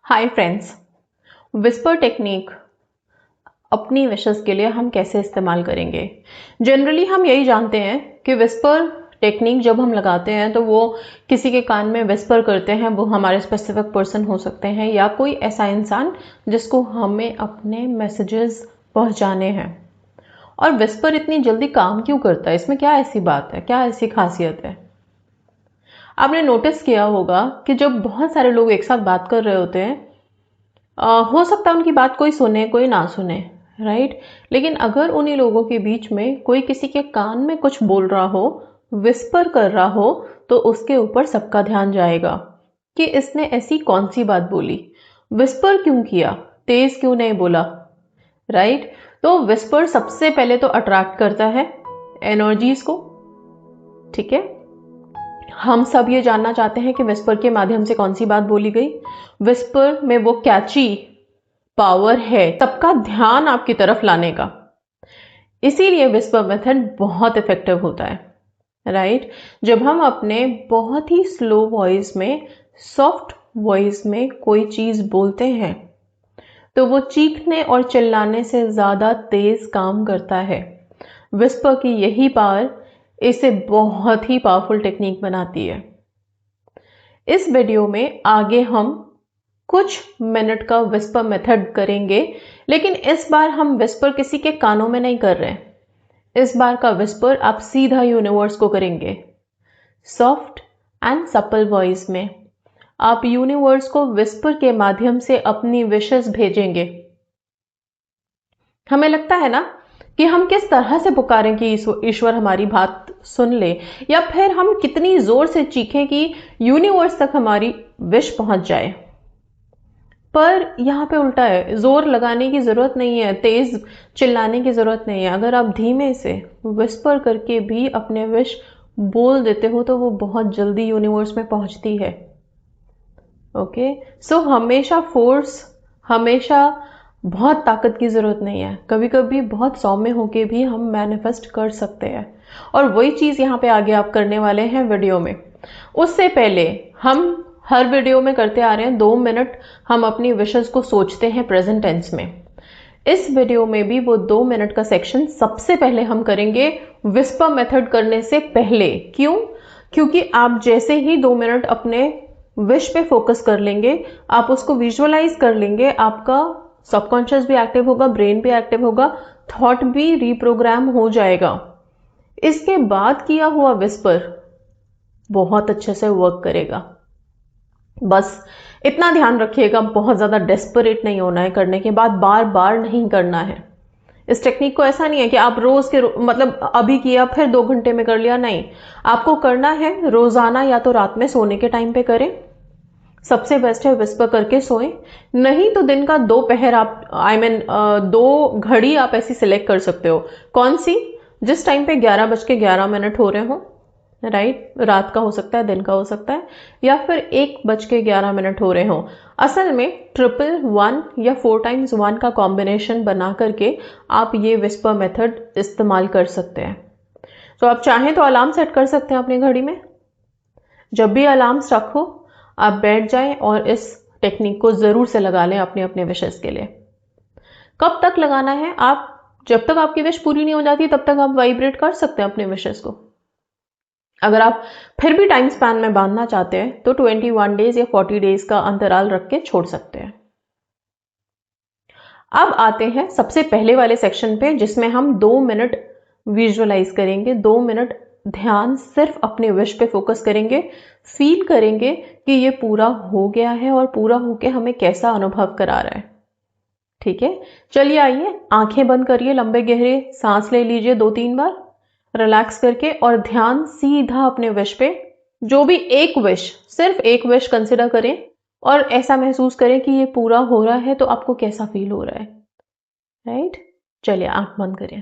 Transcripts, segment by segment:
Hi friends. Whisper technique अपनी wishes के लिए हम कैसे इस्तेमाल करेंगे। जनरली हम यही जानते हैं कि विस्पर टेक्निक जब हम लगाते हैं तो वो किसी के कान में विस्पर करते हैं। वो हमारे स्पेसिफिक पर्सन हो सकते हैं या कोई ऐसा इंसान जिसको हमें अपने मैसेजेस पहुंचाने हैं। और विस्पर इतनी जल्दी काम क्यों करता है, इसमें क्या ऐसी बात है, क्या ऐसी खासियत है। आपने नोटिस किया होगा कि जब बहुत सारे लोग एक साथ बात कर रहे होते हैं, हो सकता है उनकी बात कोई सुने कोई ना सुने, राइट। लेकिन अगर उन्हीं लोगों के बीच में कोई किसी के कान में कुछ बोल रहा हो, विस्पर कर रहा हो, तो उसके ऊपर सबका ध्यान जाएगा कि इसने ऐसी कौन सी बात बोली, विस्पर क्यों किया, तेज क्यों नहीं बोला, राइट। तो विस्पर सबसे पहले तो अट्रैक्ट करता है एनर्जीज को, ठीक है। हम सब ये जानना चाहते हैं कि विस्पर के माध्यम से कौन सी बात बोली गई। विस्पर में वो कैची पावर है सबका ध्यान आपकी तरफ लाने का। इसीलिए विस्पर मेथड बहुत इफेक्टिव होता है, राइट। जब हम अपने बहुत ही स्लो वॉइस में, सॉफ्ट वॉइस में कोई चीज बोलते हैं तो वो चीखने और चिल्लाने से ज्यादा तेज काम करता है। विस्पर की यही पावर इसे बहुत ही पावरफुल टेक्निक बनाती है। इस वीडियो में आगे हम कुछ मिनट का विस्पर मेथड करेंगे, लेकिन इस बार हम विस्पर किसी के कानों में नहीं कर रहे हैं। इस बार का विस्पर आप सीधा यूनिवर्स को करेंगे, सॉफ्ट एंड सपल वॉइस में। आप यूनिवर्स को विस्पर के माध्यम से अपनी विशेस भेजेंगे। हमें लगता है ना कि हम किस तरह से पुकारें कि ईश्वर हमारी बात सुन ले, या फिर हम कितनी जोर से चीखें कि यूनिवर्स तक हमारी विश पहुंच जाए। पर यहाँ पे उल्टा है, जोर लगाने की जरूरत नहीं है, तेज चिल्लाने की जरूरत नहीं है। अगर आप धीमे से विस्पर करके भी अपने विश बोल देते हो तो वो बहुत जल्दी यूनिवर्स में पहुंचती है। ओके, सो हमेशा फोर्स, हमेशा बहुत ताकत की जरूरत नहीं है। कभी कभी बहुत सौम्य होके भी हम मैनिफेस्ट कर सकते हैं, और वही चीज यहाँ पे आगे आप करने वाले हैं वीडियो में। उससे पहले हम हर वीडियो में करते आ रहे हैं 2 मिनट हम अपनी विशेस को सोचते हैं प्रेजेंट टेंस में। इस वीडियो में भी वो 2 मिनट का सेक्शन सबसे पहले हम करेंगे विस्पर मेथड करने से पहले। क्यों? क्योंकि आप जैसे ही 2 मिनट अपने विश पे फोकस कर लेंगे, आप उसको विजुअलाइज कर लेंगे, आपका सबकॉन्शियस भी एक्टिव होगा, ब्रेन भी एक्टिव होगा, थॉट भी रिप्रोग्राम हो जाएगा। इसके बाद किया हुआ विस्पर बहुत अच्छे से वर्क करेगा। बस इतना ध्यान रखिएगा, बहुत ज्यादा डेस्परेट नहीं होना है, करने के बाद बार बार नहीं करना है। इस टेक्निक को ऐसा नहीं है कि आप रोज के मतलब अभी किया फिर 2 घंटे में कर लिया, नहीं। आपको करना है रोजाना, या तो रात में सोने के टाइम पे करें, सबसे बेस्ट है विस्पर करके सोएं। नहीं तो दिन का दोपहर आप दो घड़ी आप ऐसी सिलेक्ट कर सकते हो। कौन सी? जिस टाइम पे 11:11 हो रहे हो, राइट। रात का हो सकता है, दिन का हो सकता है, या फिर 1:11 हो रहे हो। असल में 111 या 4x1 का कॉम्बिनेशन बना करके आप ये विस्पर मेथड इस्तेमाल कर सकते हैं। तो आप चाहें तो अलार्म सेट कर सकते हैं अपनी घड़ी में। जब भी अलार्म स्ट्रक हो, आप बैठ जाएं और इस टेक्निक को जरूर से लगा लें अपने अपने विशेस के लिए। कब तक लगाना है? आप जब तक आपकी विश पूरी नहीं हो जाती तब तक आप वाइब्रेट कर सकते हैं अपने विशेस को। अगर आप फिर भी टाइम स्पैन में बांधना चाहते हैं तो 21 डेज या 40 डेज का अंतराल रख के छोड़ सकते हैं। अब आते हैं सबसे पहले वाले सेक्शन पे, जिसमें हम 2 मिनट विजुअलाइज करेंगे। 2 मिनट ध्यान सिर्फ अपने विश पे फोकस करेंगे, फील करेंगे कि ये पूरा हो गया है और पूरा होके हमें कैसा अनुभव करा रहा है। ठीक है, चलिए आइए, आंखें बंद करिए, लंबे गहरे सांस ले लीजिए 2-3 बार रिलैक्स करके, और ध्यान सीधा अपने विश पे। जो भी एक विश, सिर्फ एक विश कंसिडर करें और ऐसा महसूस करें कि ये पूरा हो रहा है, तो आपको कैसा फील हो रहा है, राइट। चलिए आंख बंद करें।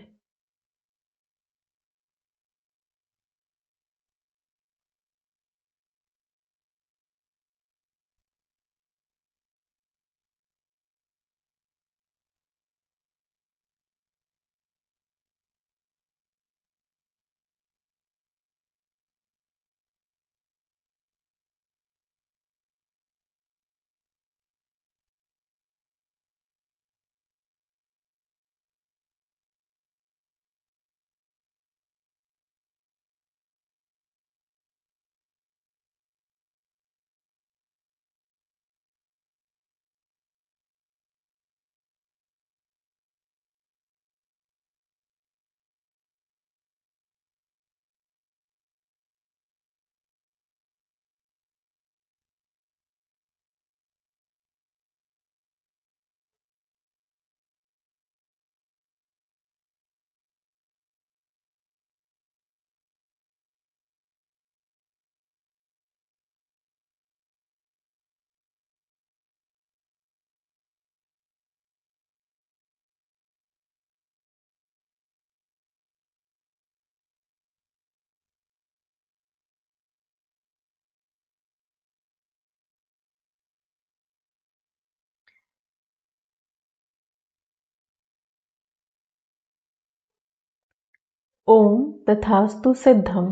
ओम तथास्तु सिद्धम।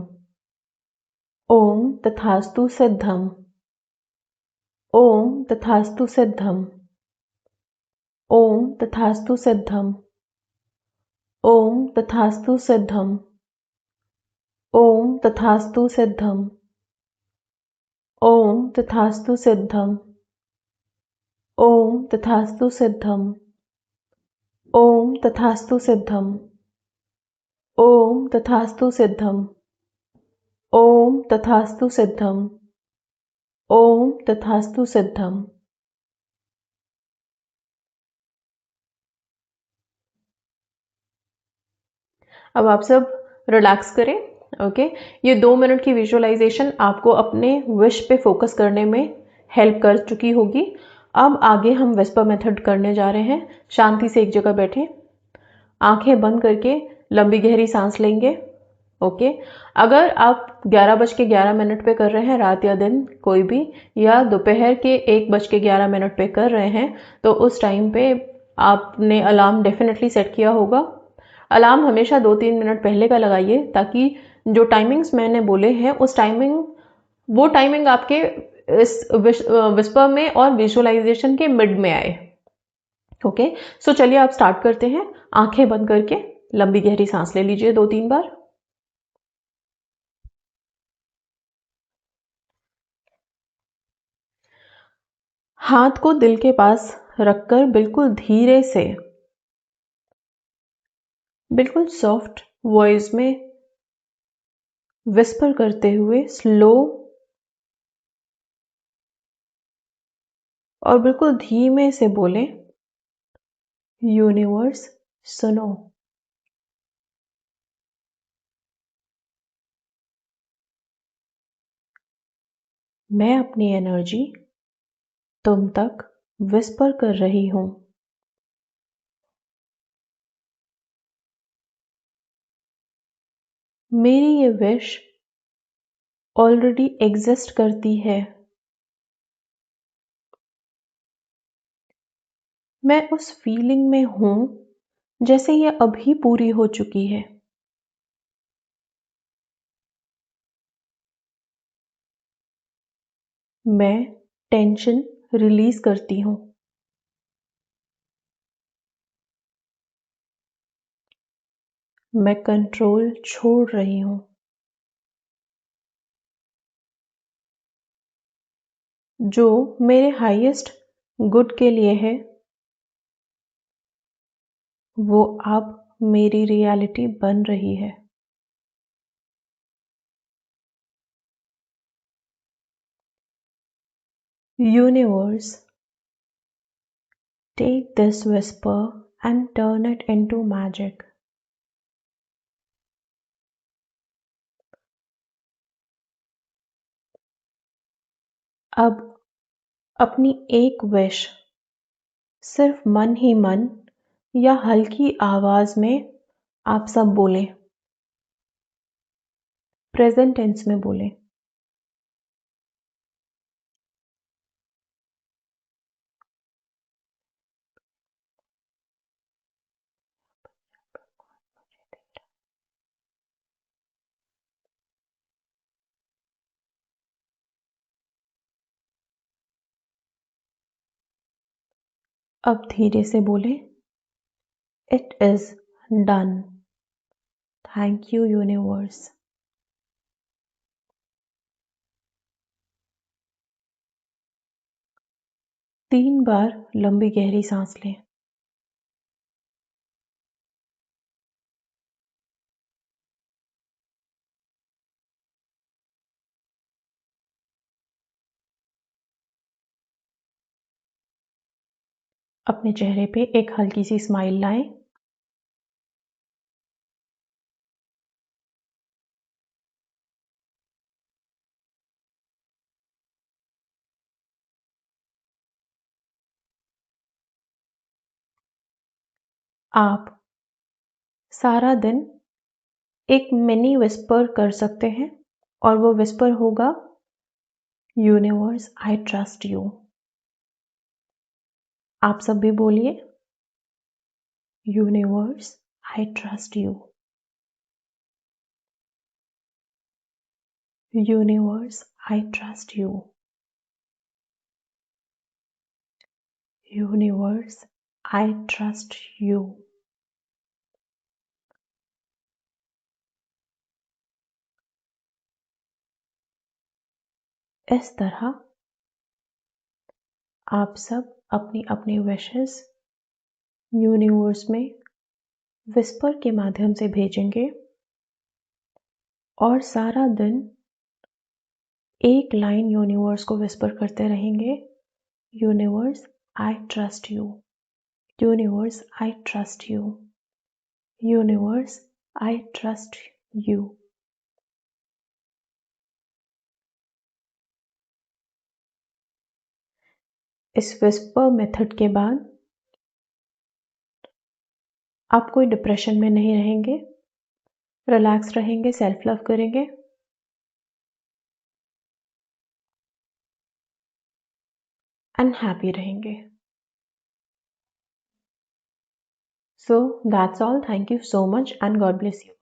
ओम तथास्तु सिद्धम। ओम तथास्तु सिद्धम। ओम तथास्तु सिद्धम। ओम तथास्तु सिद्धम। ओम तथास्तु सिद्धम। ओम तथास्तु सिद्धम। ओम तथास्तु सिद्धम। ओम तथास्तु सिद्धम। ओम तथास्तु सिद्धम। ओम तथास्तु सिद्धम। ओम तथास्तु सिद्धम। अब आप सब रिलैक्स करें। ओके, ये 2 मिनट की विजुअलाइजेशन आपको अपने विश पे फोकस करने में हेल्प कर चुकी होगी। अब आगे हम विस्पर मेथड करने जा रहे हैं। शांति से एक जगह बैठे, आंखें बंद करके लंबी गहरी सांस लेंगे। ओके, अगर आप 11:11 पे कर रहे हैं, रात या दिन कोई भी, या दोपहर के 1:11 पे कर रहे हैं, तो उस टाइम पे आपने अलार्म डेफिनेटली सेट किया होगा। अलार्म हमेशा 2-3 मिनट पहले का लगाइए, ताकि जो टाइमिंग्स मैंने बोले हैं वो टाइमिंग आपके इस विस्पर में और विजुअलाइजेशन के मिड में आए। ओके, सो चलिए आप स्टार्ट करते हैं। आंखें बंद करके लंबी गहरी सांस ले लीजिए 2-3 बार। हाथ को दिल के पास रखकर बिल्कुल धीरे से, बिल्कुल सॉफ्ट वॉइस में विस्पर करते हुए स्लो और बिल्कुल धीमे से बोलें, यूनिवर्स सुनो। मैं अपनी एनर्जी तुम तक विस्पर कर रही हूं। मेरी ये विश ऑलरेडी एग्जिस्ट करती है। मैं उस फीलिंग में हूं जैसे ये अभी पूरी हो चुकी है। मैं टेंशन रिलीज करती हूं। मैं कंट्रोल छोड़ रही हूं। जो मेरे हाईएस्ट गुड के लिए है, वो अब मेरी रियलिटी बन रही है। Universe, take this whisper and turn it into magic. अब अपनी एक विश सिर्फ मन ही मन या हल्की आवाज में आप सब बोलें। प्रेजेंट टेंस में बोलें। अब धीरे से बोलें, it is done. Thank you universe. 3 बार लंबी गहरी सांस लें। अपने चेहरे पे एक हल्की सी स्माइल लाएं। आप सारा दिन एक मिनी विस्पर कर सकते हैं, और वो विस्पर होगा, यूनिवर्स आई ट्रस्ट यू। आप सब भी बोलिए, universe I trust you. Universe, I trust you. Universe, I trust you. इस तरह आप सब अपनी अपनी विशेस यूनिवर्स में विस्पर के माध्यम से भेजेंगे और सारा दिन एक लाइन यूनिवर्स को विस्पर करते रहेंगे, universe I trust you, universe I trust you, universe I trust you. इस विस्पर मेथड के बाद आप कोई डिप्रेशन में नहीं रहेंगे, रिलैक्स रहेंगे, सेल्फ लव करेंगे एंड हैप्पी रहेंगे। So that's all. Thank you so much and God bless you.